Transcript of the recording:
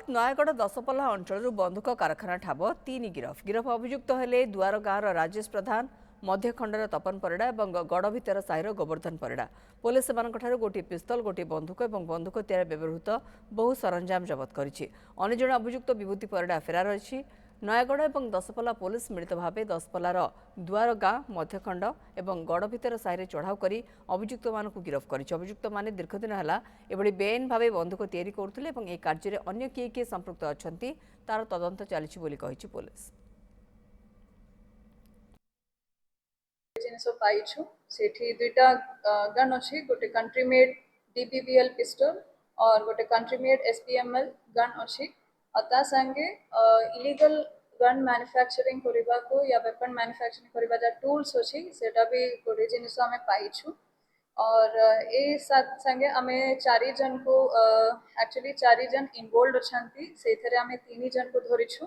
नयगढ़ दशपल्ला अंचल बंधुक कारखाना ठाब 3 गिरफ गिरफ अभियुक्त हेले दुआर गाँवर राजेश प्रधान मध्यखंडर तपन परिड़ा और गड़ भितर साहिर गोवर्धन परिड़ा। पुलिस से गोटे पिस्तल गोटे बंधुक और बंधुक तैयार व्यवहृत बहु सरंजाम जबत करिछि। अन्य जन अभियुक्त विभूति परिड़ा फेरार अछि। नयगढ़ और दशपल्ला पुलिस मिलित भाव दशपल्लार दुआर गाँ मध्यखंड और गड़ भितर साहिर चढ़ाऊ कर अभियुक्त मान गिरफ कर। अभियुक्त मैंने दीर्घदिन है एभली बेआईन भाव बंधुक तैयारी करते और यह कार्य अन्य किए किए संपृक्त अच्छा तार तदंत चली पुलिस। जिनस पाइछु सेठी दुईटा गन अछि गोटे कंट्री मेड डीपीवीएल पिस्टल और गोटे कंट्री मेड एसपीएमएल गन अछि अता संगे इलीगल गन मैन्युफैक्चरिंग करिबा को या वेपन मैन्युफैक्चरिंग करिबा जा टूल्स अछि सेटा भी गोटे जिनस हमें पाइछु और ए साथ संगे हमें 4 जन को एक्चुअली 4 जन इन्वॉल्व अछंती सेथरे हमें 3 जन को धरिछु।